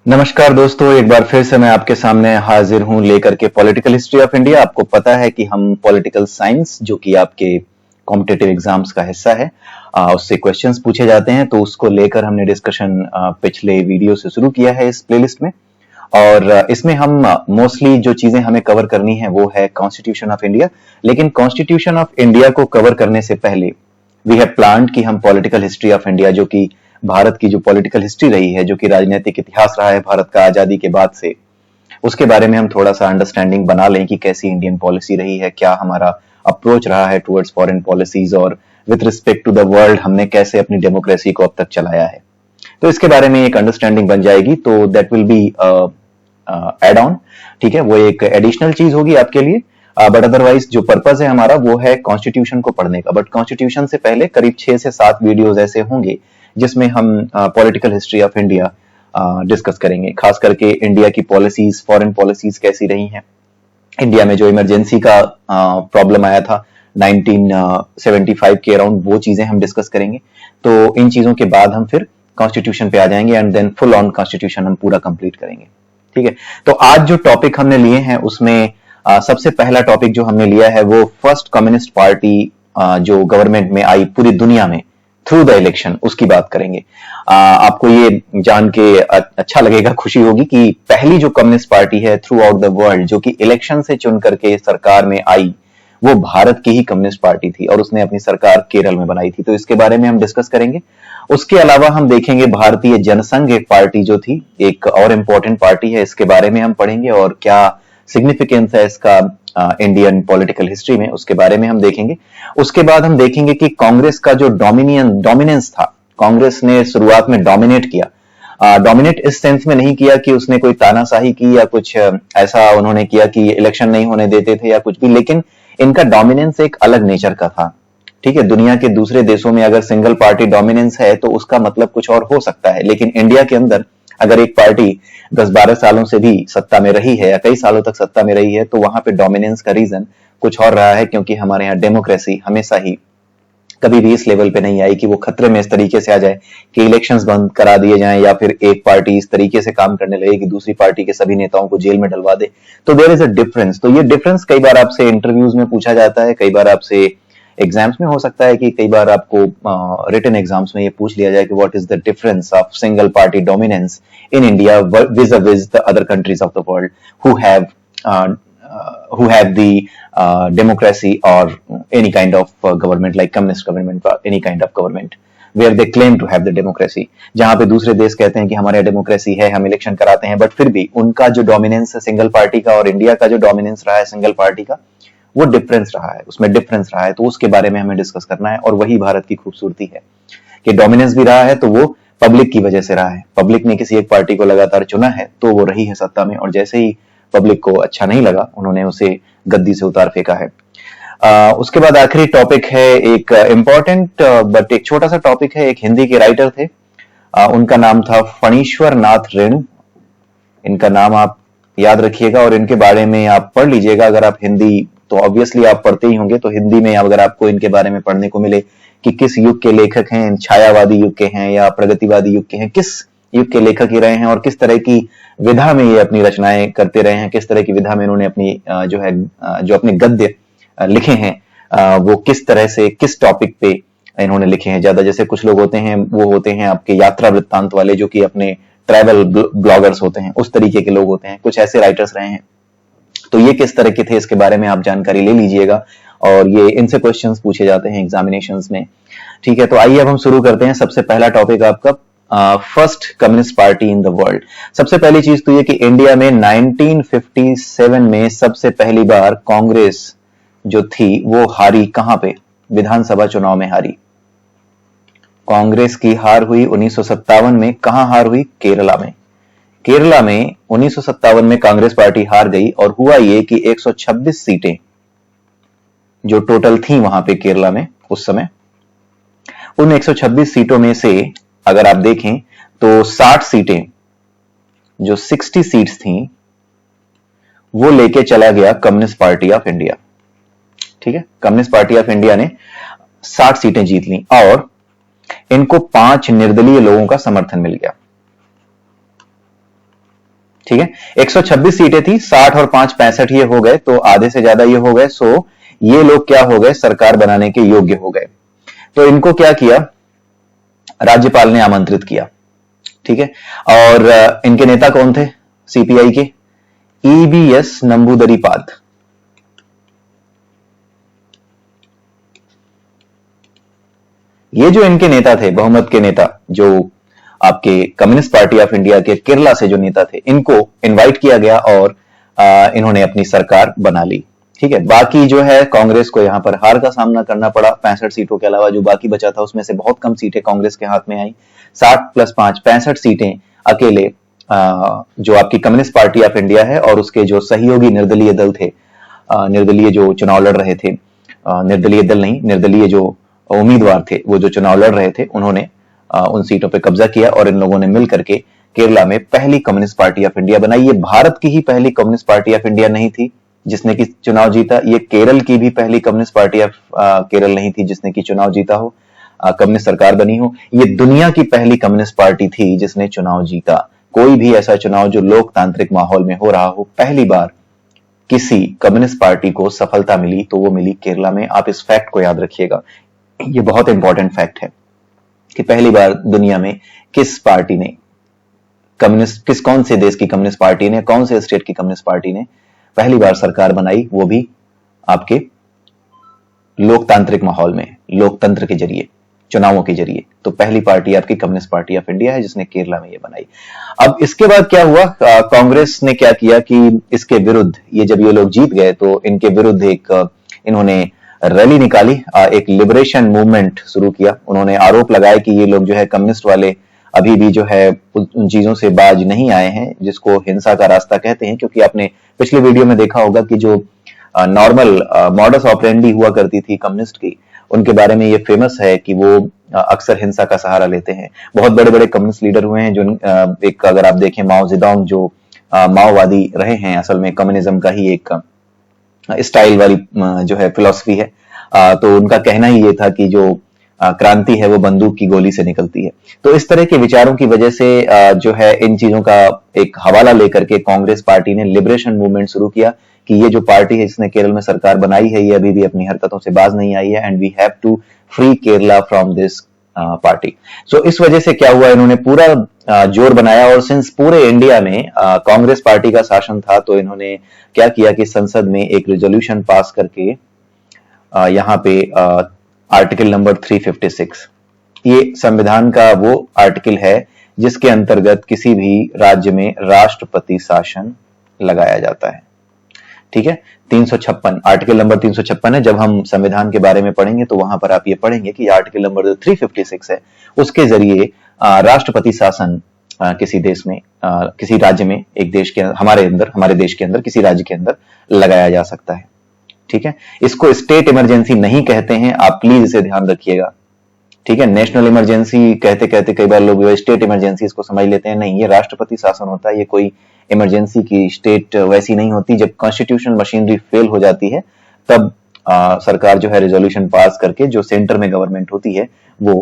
नमस्कार दोस्तों, एक बार फिर से मैं आपके सामने हाजिर हूं लेकर के पॉलिटिकल हिस्ट्री ऑफ इंडिया। आपको पता है कि हम पॉलिटिकल साइंस जो कि आपके कॉम्पिटिटिव एग्जाम्स का हिस्सा है, उससे क्वेश्चंस पूछे जाते हैं, तो उसको लेकर हमने डिस्कशन पिछले वीडियो से शुरू किया है इस प्लेलिस्ट में। और इसमें हम मोस्टली जो चीजें हमें कवर करनी है वो है कॉन्स्टिट्यूशन ऑफ इंडिया। लेकिन कॉन्स्टिट्यूशन ऑफ इंडिया को कवर करने से पहले वी हैव प्लान्ड कि हम पॉलिटिकल हिस्ट्री ऑफ इंडिया, जो कि भारत की जो पॉलिटिकल हिस्ट्री रही है, जो कि राजनीतिक इतिहास रहा है भारत का आजादी के बाद से, उसके बारे में हम थोड़ा सा अंडरस्टैंडिंग बना लें कि कैसी इंडियन पॉलिसी रही है, क्या हमारा अप्रोच रहा है टुवर्ड्स फॉरेन पॉलिसीज, और with respect to the world हमने कैसे अपनी डेमोक्रेसी को अब तक चलाया है। तो इसके बारे में एक अंडरस्टैंडिंग बन जाएगी, तो that will be add on. ठीक है, वो एक एडिशनल चीज होगी आपके लिए। बट अदरवाइज जो पर्पज है हमारा वो है कॉन्स्टिट्यूशन को पढ़ने का। बट कॉन्स्टिट्यूशन से पहले करीब 6 से 7 वीडियोस ऐसे होंगे जिसमें हम political history of India discuss करेंगे, खास करके इंडिया की पॉलिसीज, फॉरेन पॉलिसीज कैसी रही हैं, इंडिया में जो इमरजेंसी का प्रॉब्लम आया था 1975 के अराउंड, वो चीजें हम डिस्कस करेंगे। तो इन चीजों के बाद हम फिर कॉन्स्टिट्यूशन पे आ जाएंगे and then full on constitution हम पूरा कंप्लीट करेंगे। ठीक है, तो आज जो टॉपिक हमने लिए हैं उसमें सबसे पहला टॉपिक जो हमने लिया है वो फर्स्ट कम्युनिस्ट पार्टी जो गवर्नमेंट में आई पूरी दुनिया में थ्रू द इलेक्शन, उसकी बात करेंगे। आपको ये जान के अच्छा लगेगा, खुशी होगी कि पहली जो कम्युनिस्ट पार्टी है थ्रू आउट द वर्ल्ड जो कि इलेक्शन से चुन करके सरकार में आई, वो भारत की ही कम्युनिस्ट पार्टी थी और उसने अपनी सरकार केरल में बनाई थी। तो इसके बारे में हम डिस्कस करेंगे। उसके अलावा हम देखेंगे भारतीय जनसंघ एक पार्टी जो थी, एक और इंपॉर्टेंट पार्टी है, इसके बारे में हम पढ़ेंगे और क्या सिग्निफिकेंस है इसका इंडियन पॉलिटिकल हिस्ट्री में, उसके बारे में हम देखेंगे। उसके बाद हम देखेंगे कि कांग्रेस का जो डोमिनेंस था, कांग्रेस ने शुरुआत में डोमिनेट किया। डोमिनेट इस सेंस में नहीं किया कि उसने कोई तानाशाही की या कुछ ऐसा उन्होंने किया कि इलेक्शन नहीं होने देते थे या कुछ भी, लेकिन इनका डोमिनेंस एक अलग नेचर का था। ठीक है, दुनिया के दूसरे देशों में अगर सिंगल पार्टी डोमिनेंस है तो उसका मतलब कुछ और हो सकता है, लेकिन इंडिया के अंदर अगर एक पार्टी 10-12 सालों से भी सत्ता में रही है या कई सालों तक सत्ता में रही है, तो वहां पे डोमिनेंस का रीजन कुछ और रहा है, क्योंकि हमारे यहाँ डेमोक्रेसी हमेशा ही कभी भी इस लेवल पे नहीं आई कि वो खतरे में इस तरीके से आ जाए कि इलेक्शंस बंद करा दिए जाएं या फिर एक पार्टी इस तरीके से काम करने लगे कि दूसरी पार्टी के सभी नेताओं को जेल में डलवा दे। तो देयर इज अ डिफरेंस। तो ये डिफरेंस कई बार आपसे इंटरव्यूज में पूछा जाता है, कई बार आपसे एग्जाम्स में हो सकता है कि कई बार आपको रिटन एग्जाम्स में ये पूछ लिया जाए कि what is the difference of single party dominance in India with the other countries of the world who have the democracy or any kind of government like communist government or any kind of government where they claim to have the democracy, जहां पे दूसरे देश कहते हैं कि हमारे democracy है, हम इलेक्शन कराते हैं, बट फिर भी उनका जो डोमिनेंस है सिंगल पार्टी का और इंडिया का जो डोमिनेंस रहा है सिंगल पार्टी का, वो डिफरेंस रहा है, उसमें डिफरेंस रहा है। तो उसके बारे में हमें डिस्कस करना है और वही भारत की खूबसूरती है कि डोमिनेंस भी रहा है तो वो पब्लिक की वजह से रहा है। पब्लिक ने किसी एक पार्टी को लगातार चुना है तो वो रही है सत्ता में, और जैसे ही पब्लिक को अच्छा नहीं लगा उन्होंने उसे गद्दी से उतार फेंका है। उसके बाद आखिरी टॉपिक है एक इंपॉर्टेंट बट एक छोटा सा टॉपिक है। एक हिंदी के राइटर थे, उनका नाम था फणीश्वर नाथ रेणु। इनका नाम आप याद रखिएगा और इनके बारे में आप पढ़ लीजिएगा। अगर आप हिंदी तो ऑब्वियसली आप पढ़ते ही होंगे, तो हिंदी में अगर आपको इनके बारे में पढ़ने को मिले कि किस युग के लेखक हैं, छायावादी युग के हैं या प्रगतिवादी युग के हैं, किस युग के लेखक ही रहे हैं और किस तरह की विधा में ये अपनी रचनाएं करते रहे हैं, किस तरह की विधा में इन्होंने अपनी जो अपने गद्य लिखे हैं वो किस तरह से किस टॉपिक पे इन्होंने लिखे हैं। ज्यादा जैसे कुछ लोग होते हैं वो होते हैं आपके यात्रा वृत्तांत वाले, जो कि अपने ट्रैवल ब्लॉगर्स होते हैं, उस तरीके के लोग होते हैं, कुछ ऐसे राइटर्स रहे हैं। तो ये किस तरह के थे इसके बारे में आप जानकारी ले लीजिएगा और ये इनसे क्वेश्चंस पूछे जाते हैं एग्जामिनेशंस में। ठीक है, तो आइए अब हम शुरू करते हैं। सबसे पहला टॉपिक आपका first communist party in the world. सबसे पहली चीज तो ये कि इंडिया में 1957 में सबसे पहली बार कांग्रेस जो थी वो हारी। कहां पे? विधानसभा चुनाव में हारी। कांग्रेस की हार हुई 1957 में। कहां हार हुई? केरला में। केरला में 1957 में कांग्रेस पार्टी हार गई और हुआ ये कि 126 सीटें जो टोटल थी वहां पे केरला में उस समय, उन 126 सीटों में से अगर आप देखें तो 60 सीटें, जो 60 सीट्स थी, वो लेके चला गया कम्युनिस्ट पार्टी ऑफ इंडिया। ठीक है, कम्युनिस्ट पार्टी ऑफ इंडिया ने 60 सीटें जीत ली और इनको 5 निर्दलीय लोगों का समर्थन मिल गया। ठीक है, 126 सीटें थी, 60 और 5 65 ये हो गए, तो आधे से ज्यादा ये हो गए। सो ये लोग क्या हो गए, सरकार बनाने के योग्य हो गए। तो इनको क्या किया, राज्यपाल ने आमंत्रित किया। ठीक है, और इनके नेता कौन थे सीपीआई के, ईबीएस नंबूदरीपाद। ये जो इनके नेता थे, बहुमत के नेता, जो आपके कम्युनिस्ट पार्टी ऑफ इंडिया के केरला से जो नेता थे, इनको इनवाइट किया गया और इन्होंने अपनी सरकार बना ली। ठीक है, बाकी जो है कांग्रेस को यहां पर हार का सामना करना पड़ा। 65 सीटों के अलावा जो बाकी बचा था उसमें से बहुत कम सीटें कांग्रेस के हाथ में आई। 60 + 5 65 सीटें अकेले जो आपकी कम्युनिस्ट पार्टी ऑफ इंडिया है और उसके जो सहयोगी निर्दलीय दल थे, निर्दलीय जो चुनाव लड़ रहे थे, निर्दलीय दल नहीं, निर्दलीय जो उम्मीदवार थे, वो जो चुनाव लड़ रहे थे, उन्होंने उन सीटों पर कब्जा किया और इन लोगों ने मिलकर के केरला में पहली कम्युनिस्ट पार्टी ऑफ इंडिया बनाई। ये भारत की ही पहली कम्युनिस्ट पार्टी ऑफ इंडिया नहीं थी जिसने की चुनाव जीता, ये केरल की भी पहली कम्युनिस्ट पार्टी ऑफ केरल नहीं थी जिसने की चुनाव जीता हो, कम्युनिस्ट सरकार बनी हो। ये दुनिया की पहली कम्युनिस्ट पार्टी थी जिसने चुनाव जीता। कोई भी ऐसा चुनाव जो लोकतांत्रिक माहौल में हो रहा हो, पहली बार किसी कम्युनिस्ट पार्टी को सफलता मिली तो वो मिली केरला में। आप इस फैक्ट को याद रखिएगा, ये बहुत इंपॉर्टेंट फैक्ट है कि पहली बार दुनिया में किस पार्टी ने कम्युनिस्ट, कौन से देश की कम्युनिस्ट पार्टी ने, कौन से स्टेट की कम्युनिस्ट पार्टी ने पहली बार सरकार बनाई, वो भी आपके लोकतांत्रिक माहौल में, लोकतंत्र के जरिए, चुनावों के जरिए। तो पहली पार्टी आपकी कम्युनिस्ट पार्टी ऑफ इंडिया है जिसने केरला में ये बनाई। अब इसके बाद क्या हुआ, कांग्रेस ने क्या किया कि इसके विरुद्ध, ये जब ये लोग जीत गए तो इनके विरुद्ध एक इन्होंने रैली निकाली, एक लिबरेशन मूवमेंट शुरू किया। उन्होंने आरोप लगाया कि ये लोग जो है कम्युनिस्ट वाले अभी भी जो है उन चीजों से बाज नहीं आए हैं जिसको हिंसा का रास्ता कहते हैं। क्योंकि आपने पिछले वीडियो में देखा होगा कि जो नॉर्मल मॉडस ऑपरेंडी हुआ करती थी कम्युनिस्ट की, उनके बारे में ये फेमस है कि वो अक्सर हिंसा का सहारा लेते हैं। बहुत बड़े बड़े कम्युनिस्ट लीडर हुए हैं जो एक, अगर आप देखें माओ जेडोंग जो माओवादी रहे हैं, असल में कम्युनिज्म का ही एक स्टाइल वाली जो है फिलॉसफी है। तो उनका कहना ही ये था कि जो क्रांति है वो बंदूक की गोली से निकलती है। तो इस तरह के विचारों की वजह से जो है इन चीजों का एक हवाला लेकर के कांग्रेस पार्टी ने लिबरेशन मूवमेंट शुरू किया कि ये जो पार्टी है जिसने केरल में सरकार बनाई है ये अभी भी अपनी हरकतों से बाज नहीं आई है, and we have to free Kerala from this party. So इस वजह से क्या हुआ, इन्होंने पूरा जोर बनाया और सिंस पूरे इंडिया में कांग्रेस पार्टी का शासन था तो इन्होंने क्या किया कि संसद में एक रेजोल्यूशन पास करके यहाँ पे आर्टिकल नंबर 356, ये संविधान का वो आर्टिकल है जिसके अंतर्गत किसी भी राज्य में राष्ट्रपति शासन लगाया जाता है। ठीक है, 356 आर्टिकल नंबर 356 है। जब हम संविधान के बारे में पढ़ेंगे तो वहां पर आप ये पढ़ेंगे कि आर्टिकल नंबर 356 है, उसके जरिए राष्ट्रपति शासन किसी देश में, किसी राज्य में, एक देश के, हमारे देश के अंदर, किसी राज्य के अंदर लगाया जा सकता है। ठीक है, इसको स्टेट इमरजेंसी नहीं कहते हैं, आप प्लीज इसे ध्यान रखिएगा। ठीक है, नेशनल इमरजेंसी कहते कहते कई बार लोग स्टेट इमरजेंसी इसको समझ लेते हैं, नहीं, ये राष्ट्रपति शासन होता है, ये कोई इमरजेंसी की स्टेट वैसी नहीं होती। जब कॉन्स्टिट्यूशनल मशीनरी फेल हो जाती है तब सरकार जो है रेजोल्यूशन पास करके जो सेंटर में गवर्नमेंट होती है वो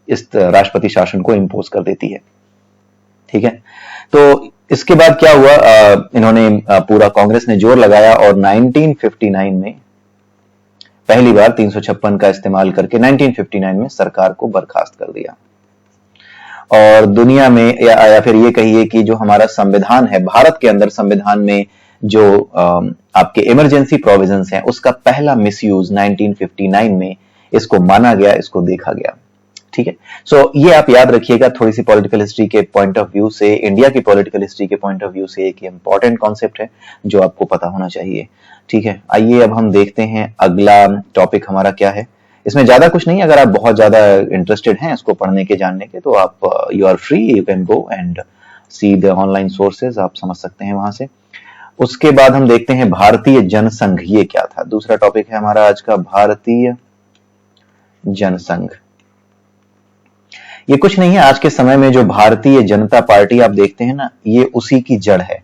इस राष्ट्रपति शासन को इम्पोज कर देती है। ठीक है, तो इसके बाद क्या हुआ, इन्होंने पूरा कांग्रेस ने जोर लगाया और 1959 में पहली बार 356 का इस्तेमाल करके 1959 में सरकार को बर्खास्त कर दिया। और दुनिया में या फिर ये कहिए कि जो हमारा संविधान है, भारत के अंदर संविधान में जो आपके इमरजेंसी प्रोविजंस हैं, उसका पहला मिसयूज 1959 में इसको माना गया, इसको देखा गया। ठीक है, सो ये आप याद रखिएगा। थोड़ी सी पॉलिटिकल हिस्ट्री के पॉइंट ऑफ व्यू से, इंडिया की पॉलिटिकल हिस्ट्री के पॉइंट ऑफ व्यू से एक इंपॉर्टेंट कॉन्सेप्ट है जो आपको पता होना चाहिए। ठीक है, आइए अब हम देखते हैं अगला टॉपिक हमारा क्या है। इसमें ज्यादा कुछ नहीं, अगर आप बहुत ज्यादा इंटरेस्टेड हैं इसको पढ़ने के, जानने के, तो आप you are free, you can go and see the online sources, आप समझ सकते हैं वहां से। उसके बाद हम देखते हैं भारतीय जनसंघ, ये क्या था। दूसरा टॉपिक है हमारा आज का भारतीय जनसंघ। ये कुछ नहीं है, आज के समय में जो भारतीय जनता पार्टी आप देखते हैं ना, ये उसी की जड़ है।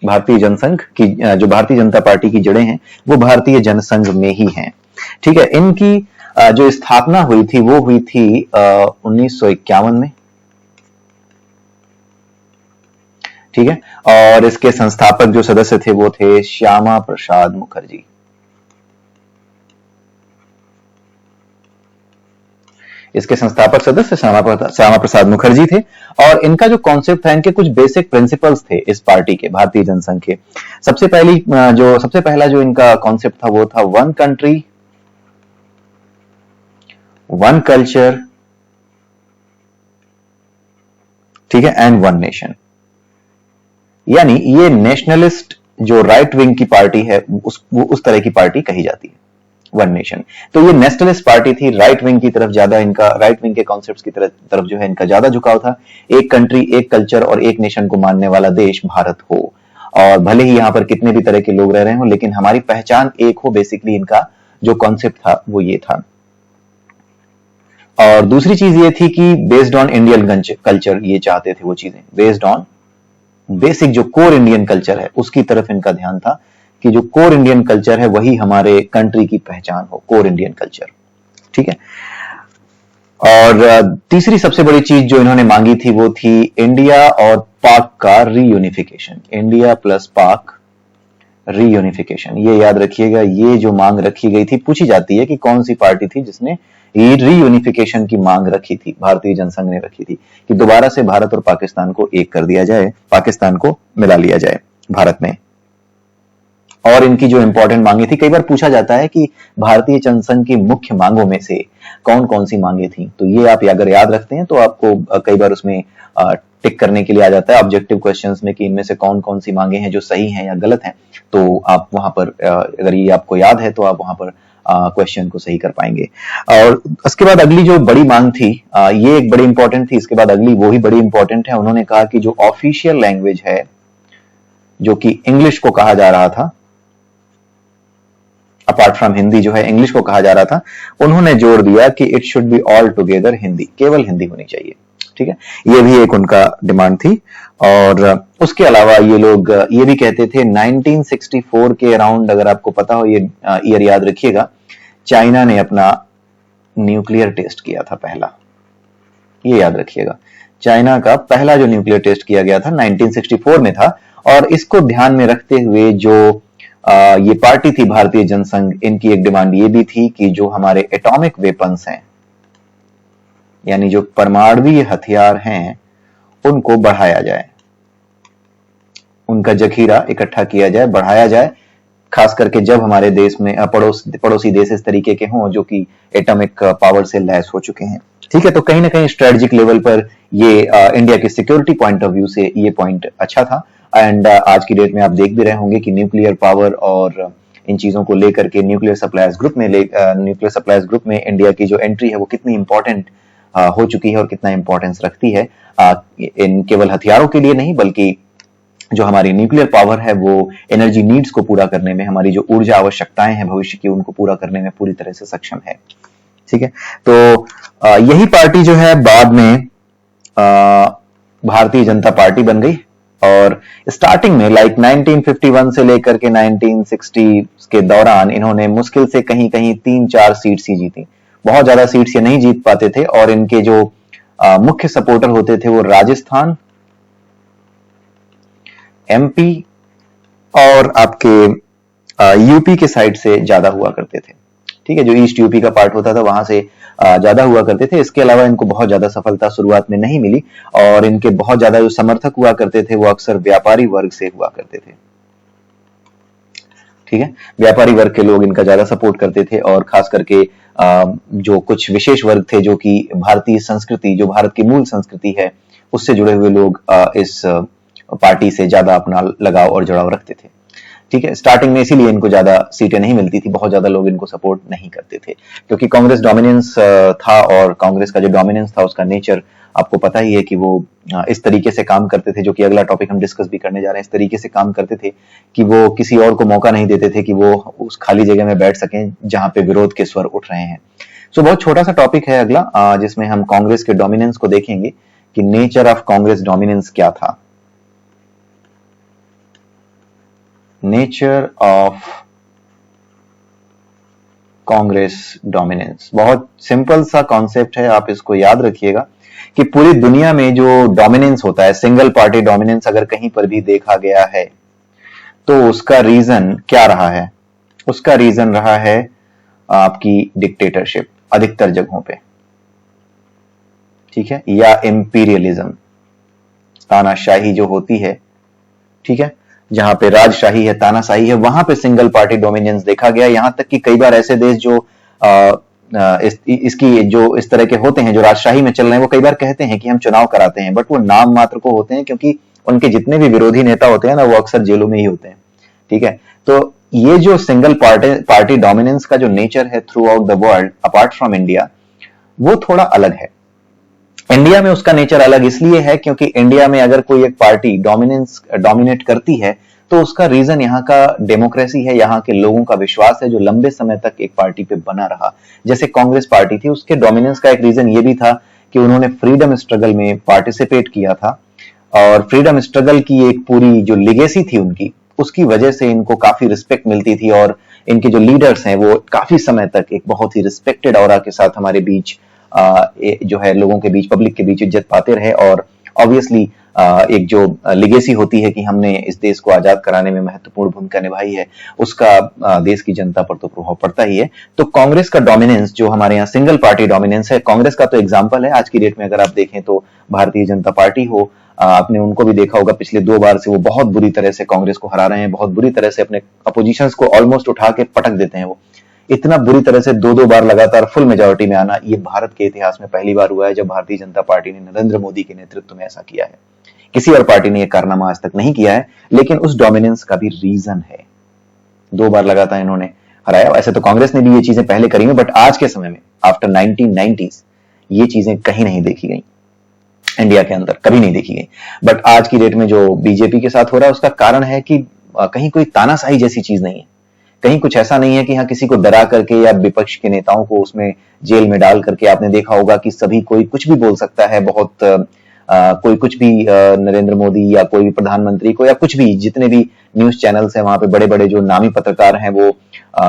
भारतीय जनसंघ की, जो भारतीय जनता पार्टी की जड़ें हैं वो भारतीय जनसंघ में ही हैं। ठीक है, इनकी जो स्थापना हुई थी वो हुई थी 1951 में। ठीक है। और इसके संस्थापक जो सदस्य थे वो थे श्यामा प्रसाद मुखर्जी। इसके संस्थापक सदस्य श्यामा प्रसाद मुखर्जी थे। और इनका जो कॉन्सेप्ट था, इनके कुछ बेसिक प्रिंसिपल्स थे इस पार्टी के, भारतीय जनसंघ के। सबसे पहला जो इनका कॉन्सेप्ट था वो था वन कंट्री, वन कल्चर, ठीक है, एंड वन नेशन। यानी ये नेशनलिस्ट जो राइट विंग की पार्टी है उस तरह की पार्टी कही जाती है, वन नेशन। तो ये नेशनलिस्ट पार्टी थी, राइट विंग की तरफ ज्यादा इनका, राइट विंग के कॉन्सेप्ट्स की तरफ जो है इनका ज्यादा झुकाव था। एक कंट्री, एक कल्चर और एक नेशन को मानने वाला देश भारत हो, और भले ही यहां पर कितने भी तरह के लोग रह रहे हो लेकिन हमारी पहचान एक हो। बेसिकली इनका जो कॉन्सेप्ट था वो ये था। और दूसरी चीज ये थी कि बेस्ड ऑन इंडियन कल्चर ये चाहते थे वो चीजें, बेस्ड ऑन बेसिक जो कोर इंडियन कल्चर है उसकी तरफ इनका ध्यान था कि जो कोर इंडियन कल्चर है वही हमारे कंट्री की पहचान हो, कोर इंडियन कल्चर, ठीक है। और तीसरी सबसे बड़ी चीज जो इन्होंने मांगी थी वो थी इंडिया और पाक का रीयूनिफिकेशन, इंडिया प्लस पाक रीयूनिफिकेशन। ये याद रखिएगा, ये जो मांग रखी गई थी, पूछी जाती है कि कौन सी पार्टी थी जिसने रीयूनिफिकेशन की मांग रखी थी, भारतीय जनसंघ ने रखी थी कि दोबारा से भारत और पाकिस्तान को एक कर दिया जाए, पाकिस्तान को मिला लिया जाए भारत में। और इनकी जो इंपॉर्टेंट मांगे थी, कई बार पूछा जाता है कि भारतीय जनसंघ की मुख्य मांगों में से कौन कौन सी मांगे थी, तो ये आप अगर याद रखते हैं तो आपको कई बार उसमें टिक करने के लिए आ जाता है ऑब्जेक्टिव क्वेश्चंस में कि इनमें से कौन कौन सी मांगे हैं जो सही हैं या गलत हैं। तो आप वहां पर अगर ये आपको याद है तो आप वहां पर क्वेश्चन को सही कर पाएंगे। और उसके बाद अगली जो बड़ी मांग थी, ये एक बड़ी इंपॉर्टेंट थी, इसके बाद अगली वो ही बड़ी इंपॉर्टेंट है। उन्होंने कहा कि जो ऑफिशियल लैंग्वेज है, जो कि इंग्लिश को कहा जा रहा था, अपार्ट फ्रॉम हिंदी जो है इंग्लिश को कहा जा रहा था, उन्होंने जोर दिया कि it should be all together Hindi, केवल हिंदी होनी चाहिए, ठीक है। ये भी एक उनका डिमांड थी। और उसके अलावा ये लोग ये भी कहते थे 1964 के अराउंड, अगर आपको पता हो, ये ईयर याद रखिएगा, चाइना ने अपना न्यूक्लियर टेस्ट किया था पहला, ये याद रखिएगा। चाइना का पहला जो न्यूक्लियर टेस्ट किया गया था 1964 में था। और इसको ध्यान में रखते हुए जो ये पार्टी थी भारतीय जनसंघ, इनकी एक डिमांड ये भी थी कि जो हमारे एटॉमिक वेपन्स हैं, यानी जो परमाणुवीय हथियार हैं, उनको बढ़ाया जाए, उनका जखीरा इकट्ठा किया जाए, बढ़ाया जाए, खास करके जब हमारे देश में पड़ोसी देश इस तरीके के हों जो कि एटॉमिक पावर से लैस हो चुके हैं, ठीक है। तो कहीं ना कहीं स्ट्रेटेजिक लेवल पर ये इंडिया के सिक्योरिटी पॉइंट ऑफ व्यू से ये पॉइंट अच्छा था। एंड आज की डेट में आप देख भी रहे होंगे कि न्यूक्लियर पावर और इन चीजों को लेकर के न्यूक्लियर सप्लायर्स ग्रुप में इंडिया की जो एंट्री है वो कितनी इंपॉर्टेंट हो चुकी है और कितना इंपॉर्टेंस रखती है इन केवल हथियारों के लिए नहीं, बल्कि जो हमारी न्यूक्लियर पावर है वो एनर्जी नीड्स को पूरा करने में, हमारी जो ऊर्जा आवश्यकताएं हैं भविष्य की, उनको पूरा करने में पूरी तरह से सक्षम है, ठीक है। तो यही पार्टी जो है बाद में भारतीय जनता पार्टी बन गई। और स्टार्टिंग में 1951 से लेकर के 1960 के दौरान इन्होंने मुश्किल से कहीं कहीं 3-4 सीट्स ही जीती, बहुत ज्यादा सीट्स ये नहीं जीत पाते थे। और इनके जो मुख्य सपोर्टर होते थे वो राजस्थान, एमपी और आपके यूपी के साइड से ज्यादा हुआ करते थे, ठीक है। जो ईस्ट यूपी का पार्ट होता था वहां से ज्यादा हुआ करते थे। इसके अलावा इनको बहुत ज्यादा सफलता शुरुआत में नहीं मिली, और इनके बहुत ज्यादा जो समर्थक हुआ करते थे वो अक्सर व्यापारी वर्ग से हुआ करते थे, ठीक है। व्यापारी वर्ग के लोग इनका ज्यादा सपोर्ट करते थे, और खास करके जो कुछ विशेष वर्ग थे जो कि भारतीय संस्कृति, जो भारत की मूल संस्कृति है, उससे जुड़े हुए लोग इस पार्टी से ज्यादा अपना लगाव और जुड़ाव रखते थे, ठीक है। स्टार्टिंग में इसीलिए इनको ज्यादा सीटें नहीं मिलती थी, बहुत ज्यादा लोग इनको सपोर्ट नहीं करते थे, क्योंकि कांग्रेस डोमिनेंस था। और कांग्रेस का जो डोमिनेंस था उसका नेचर आपको पता ही है कि वो इस तरीके से काम करते थे, जो कि अगला टॉपिक हम डिस्कस भी करने जा रहे हैं, इस तरीके से काम करते थे कि वो किसी और को मौका नहीं देते थे कि वो उस खाली जगह में बैठ सकें जहां पे विरोध के स्वर उठ रहे हैं। सो बहुत छोटा सा टॉपिक है अगला, जिसमें हम कांग्रेस के डोमिनेंस को देखेंगे कि नेचर ऑफ कांग्रेस डोमिनेंस क्या था। Nature of Congress dominance. बहुत सिंपल सा कॉन्सेप्ट है, आप इसको याद रखिएगा कि पूरी दुनिया में जो डोमिनेंस होता है, सिंगल पार्टी डोमिनेंस अगर कहीं पर भी देखा गया है तो उसका रीजन क्या रहा है? उसका रीजन रहा है आपकी डिक्टेटरशिप अधिकतर जगहों पे, ठीक है, या इंपीरियलिज्म, तानाशाही जो होती है, ठीक है, जहां पे राजशाही है, तानाशाही है, वहां पे सिंगल पार्टी डोमिनेंस देखा गया। यहां तक कि कई बार ऐसे देश जो इसकी जो इस तरह के होते हैं, जो राजशाही में चल रहे हैं, वो कई बार कहते हैं कि हम चुनाव कराते हैं, बट वो नाम मात्र को होते हैं, क्योंकि उनके जितने भी विरोधी नेता होते हैं ना, वो अक्सर जेलों में ही होते हैं, ठीक है। तो ये जो सिंगल पार्टी डोमिनेंस का जो नेचर है through out the world apart from India, वो थोड़ा अलग है। इंडिया में उसका नेचर अलग इसलिए है क्योंकि इंडिया में अगर कोई एक पार्टी डोमिनेट करती है तो उसका रीजन यहाँ का डेमोक्रेसी है, यहाँ के लोगों का विश्वास है, जो लंबे समय तक एक पार्टी पे बना रहा। जैसे कांग्रेस पार्टी थी, उसके डोमिनेंस का एक रीजन ये भी था कि उन्होंने फ्रीडम स्ट्रगल में पार्टिसिपेट किया था, और फ्रीडम स्ट्रगल की एक पूरी जो लिगेसी थी उनकी, उसकी वजह से इनको काफी रिस्पेक्ट मिलती थी, और इनके जो लीडर्स हैं वो काफी समय तक एक बहुत ही रिस्पेक्टेड ऑरा के साथ हमारे बीच जो है लोगों के बीच, पब्लिक के बीच इज्जत पाते रहे। और ऑब्वियसली एक जो लिगेसी होती है कि हमने इस देश को आजाद कराने में महत्वपूर्ण भूमिका निभाई है, उसका देश की जनता पर तो प्रभाव पड़ता ही है। तो कांग्रेस का डोमिनेंस जो हमारे यहाँ सिंगल पार्टी डोमिनेंस है, कांग्रेस का तो एग्जाम्पल है आज की डेट में। अगर आप देखें तो भारतीय जनता पार्टी हो, आपने उनको भी देखा होगा, पिछले 2 बार से वो बहुत बुरी तरह से कांग्रेस को हरा रहे हैं, बहुत बुरी तरह से अपने अपोजिशंस को ऑलमोस्ट उठा के पटक देते हैं। वो इतना बुरी तरह से 2-2 बार लगातार फुल मेजॉरिटी में आना, ये भारत के इतिहास में पहली बार हुआ है जब भारतीय जनता पार्टी ने नरेंद्र मोदी के नेतृत्व में ऐसा किया है। किसी और पार्टी ने यह कारनामा आज तक नहीं किया है, लेकिन उस डोमिनेंस का भी रीजन है, 2 बार लगातार इन्होंने हराया। ऐसे तो कांग्रेस ने भी ये चीजें पहले करी हैं, बट आज के समय में आफ्टर 1990s ये चीजें कहीं नहीं देखी गई, इंडिया के अंदर कभी नहीं देखी गई। बट आज की डेट में जो बीजेपी के साथ हो रहा है, उसका कारण है कि कहीं कोई तानाशाही जैसी चीज नहीं है, कहीं कुछ ऐसा नहीं है कि हाँ किसी को डरा करके या विपक्ष के नेताओं को उसमें जेल में डाल करके। आपने देखा होगा कि सभी कोई कुछ भी बोल सकता है, बहुत कोई कुछ भी नरेंद्र मोदी या कोई भी प्रधानमंत्री को या कुछ भी, जितने भी न्यूज चैनल्स हैं वहां पे बड़े बड़े जो नामी पत्रकार हैं वो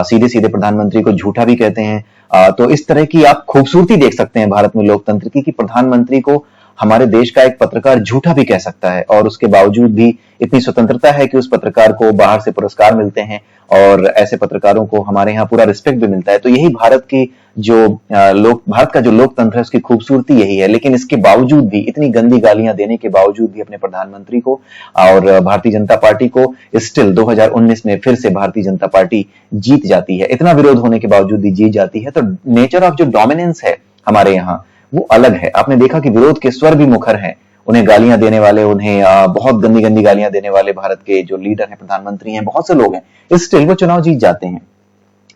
सीधे सीधे प्रधानमंत्री को झूठा भी कहते हैं। तो इस तरह की आप खूबसूरती देख सकते हैं भारत में लोकतंत्र की, कि प्रधानमंत्री को हमारे देश का एक पत्रकार झूठा भी कह सकता है, और उसके बावजूद भी इतनी स्वतंत्रता है कि उस पत्रकार को बाहर से पुरस्कार मिलते हैं, और ऐसे पत्रकारों को हमारे यहाँ पूरा रिस्पेक्ट भी मिलता है। तो यही भारत की जो भारत का जो लोकतंत्र है उसकी खूबसूरती यही है। लेकिन इसके बावजूद भी, इतनी गंदी गालियां देने के बावजूद भी अपने प्रधानमंत्री को और भारतीय जनता पार्टी को स्टिल 2019 में फिर से भारतीय जनता पार्टी जीत जाती है। इतना विरोध होने के बावजूद भी जीत जाती है। तो नेचर ऑफ जो डोमिनेंस है हमारे यहाँ वो अलग है। आपने देखा कि विरोध के स्वर भी मुखर हैं, उन्हें गालियां देने वाले, उन्हें बहुत गंदी गंदी गालियां देने वाले भारत के जो लीडर हैं, प्रधानमंत्री हैं, बहुत से लोग हैं, स्टिल वो चुनाव जीत जाते हैं,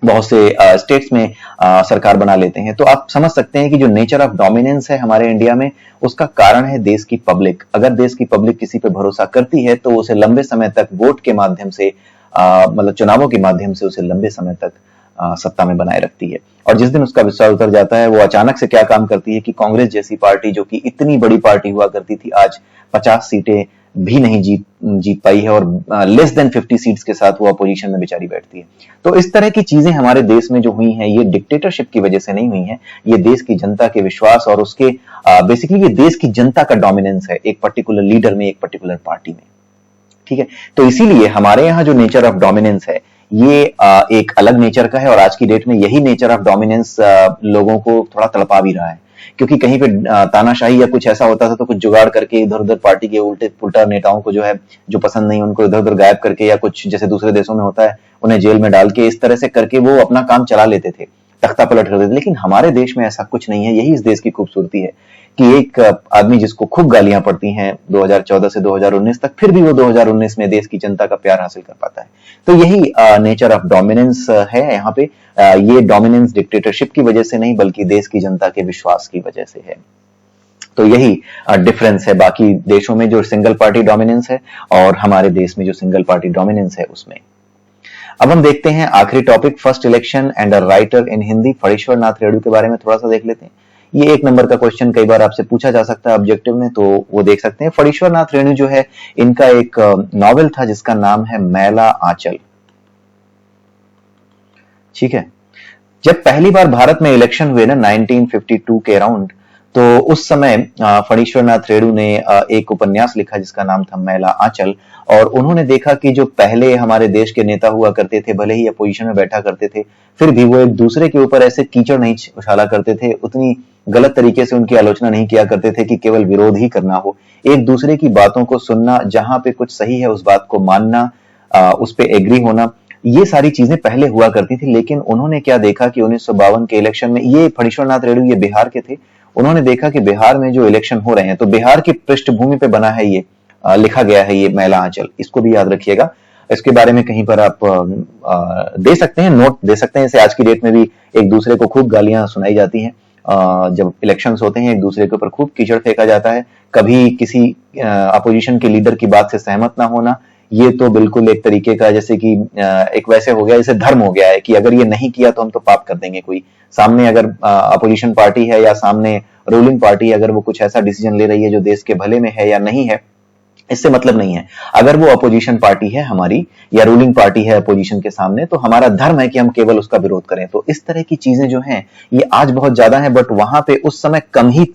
बहुत से स्टेट्स में सरकार बना लेते हैं। तो आप समझ सकते हैं कि जो नेचर ऑफ डोमिनेंस है हमारे इंडिया में, उसका कारण है देश की पब्लिक। अगर देश की पब्लिक किसी पे भरोसा करती है तो उसे लंबे समय तक वोट के माध्यम से, मतलब चुनावों के माध्यम से उसे लंबे समय तक सत्ता में बनाए रखती है। और जिस दिन उसका विश्वास उतर जाता है, वो अचानक से क्या काम करती है कि कांग्रेस जैसी पार्टी, जो कि इतनी बड़ी पार्टी हुआ करती थी, आज 50 सीटें भी नहीं जीत पाई है, और लेस देन 50 सीट्स के साथ वो अपोजिशन में बेचारी बैठती है। तो इस तरह की चीजें हमारे देश में जो हुई हैं, ये डिक्टेटरशिप की वजह से नहीं हुई हैं, ये देश की जनता के विश्वास और उसके बेसिकली ये देश की जनता का डोमिनेंस है एक पर्टिकुलर लीडर में, एक पर्टिकुलर पार्टी में, ठीक है। तो इसीलिए हमारे यहाँ जो नेचर ऑफ डोमिनेंस है ये एक अलग नेचर का है, और आज की डेट में यही नेचर ऑफ डोमिनेंस लोगों को थोड़ा तड़पा भी रहा है। क्योंकि कहीं पे तानाशाही या कुछ ऐसा होता था तो कुछ जुगाड़ करके इधर उधर पार्टी के उल्टे पुल्टा नेताओं को जो है, जो पसंद नहीं उनको इधर उधर गायब करके, या कुछ जैसे दूसरे देशों में होता है उन्हें जेल में डाल के, इस तरह से करके वो अपना काम चला लेते थे, तख्ता पलट कर देते। लेकिन हमारे देश में ऐसा कुछ नहीं है। यही इस देश की खूबसूरती है कि एक आदमी जिसको खूब गालियां पड़ती हैं 2014 से 2019 तक, फिर भी वो 2019 में देश की जनता का प्यार हासिल कर पाता है। तो यही नेचर ऑफ डोमिनेंस है यहाँ पे। ये डोमिनेंस डिक्टेटरशिप की वजह से नहीं, बल्कि देश की जनता के विश्वास की वजह से है। तो यही डिफरेंस है बाकी देशों में जो सिंगल पार्टी डोमिनेंस है और हमारे देश में जो सिंगल पार्टी डोमिनेंस है उसमें। अब हम देखते हैं आखिरी topic, first election and a writer in Hindi, Phanishwar Nath Renu के बारे में थोड़ा सा देख लेते हैं। ये 1 नंबर का क्वेश्चन कई बार आपसे पूछा जा सकता है ऑब्जेक्टिव में, तो वो देख सकते हैं। फणीश्वर नाथ रेणु जो है, इनका एक नॉवेल था जिसका नाम है मैला आंचल, ठीक है। जब पहली बार भारत में इलेक्शन हुए ना 1952 के अराउंड, तो उस समय फणीश्वरनाथ रेणु ने एक उपन्यास लिखा जिसका नाम था मैला आंचल, और उन्होंने देखा कि जो पहले हमारे देश के नेता हुआ करते थे, भले ही अपोजिशन में बैठा करते थे, फिर भी वो एक दूसरे के ऊपर ऐसे कीचड़ नहीं उछाला करते थे, उतनी गलत तरीके से उनकी आलोचना नहीं किया करते थे कि केवल विरोध ही करना हो। एक दूसरे की बातों को सुनना, जहां पे कुछ सही है उस बात को मानना, उस पे एग्री होना, ये सारी चीजें पहले हुआ करती थी। लेकिन उन्होंने क्या देखा कि 1952 के इलेक्शन में, ये फणीश्वरनाथ रेणु ये बिहार के थे, उन्होंने देखा कि बिहार में जो इलेक्शन हो रहे हैं, तो बिहार की पृष्ठभूमि पे बना है ये, लिखा गया है ये मैला आंचल, इसको भी याद रखिएगा। इसके बारे में कहीं पर आप दे सकते हैं, नोट दे सकते हैं। जैसे आज की डेट में भी एक दूसरे को खूब गालियां सुनाई जाती हैं, जब इलेक्शंस होते हैं एक दूसरे के ऊपर खूब कीचड़ फेंका जाता है, कभी किसी अपोजिशन के लीडर की बात से सहमत ना होना, ये तो बिल्कुल एक तरीके का, जैसे कि एक वैसे हो गया, जैसे धर्म हो गया है कि अगर ये नहीं किया तो हम तो पाप कर देंगे। कोई सामने अगर अपोजिशन पार्टी है या सामने रूलिंग पार्टी, अगर वो कुछ ऐसा डिसीजन ले रही है जो देश के भले में है या नहीं है, इससे मतलब नहीं है। अगर वो अपोजिशन पार्टी है हमारी या रूलिंग पार्टी है अपोजिशन के सामने, तो हमारा धर्म है कि हम केवल उसका विरोध करें। तो इस तरह की चीजें जो हैं ये आज बहुत ज्यादा हैं, बट वहां पे उस समय कम ही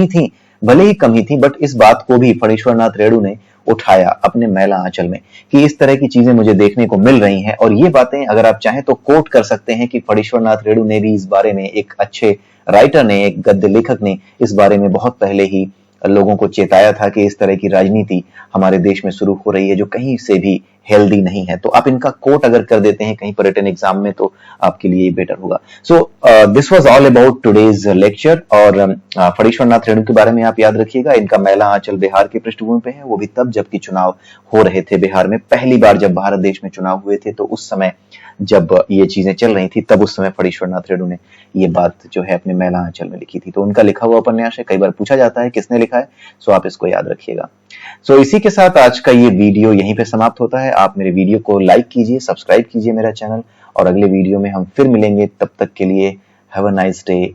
थी, भले ही कम ही थी, बट इस बात को भी फणीश्वरनाथ रेणु ने उठाया अपने मैला आंचल में कि इस तरह की चीजें मुझे देखने को मिल रही हैं। और ये बातें अगर आप चाहें तो कोट कर सकते हैं कि फणीश्वरनाथ रेणु ने भी इस बारे में, एक अच्छे राइटर ने, एक गद्य लेखक ने इस बारे में बहुत पहले ही लोगों को चेताया था कि इस तरह की राजनीति हमारे देश में शुरू हो रही है जो कहीं से भी हेल्दी नहीं है। तो आप इनका कोट अगर कर देते हैं कहीं पर रिटन एग्जाम में, तो आपके लिए बेटर होगा। So this was all about today's lecture. और फणीश्वरनाथ रेणु के बारे में आप याद रखिएगा, इनका मैला आंचल बिहार की पृष्ठभूमि पे है, वो भी तब जबकि चुनाव हो रहे थे बिहार में। पहली बार जब भारत देश में चुनाव हुए थे, तो उस समय जब ये चीजें चल रही थी, तब उस समय फणीश्वरनाथ रेणु ने ये बात जो है अपने मैला आंचल में लिखी थी। तो उनका लिखा हुआ उपन्यास है, कई बार पूछा जाता है किसने लिखा है, सो आप इसको याद रखिएगा। सो इसी के साथ आज का ये वीडियो यहीं पे समाप्त होता है। आप मेरे वीडियो को लाइक कीजिए, सब्सक्राइब कीजिए मेरा चैनल, और अगले वीडियो में हम फिर मिलेंगे। तब तक के लिए हैव अ नाइस डे।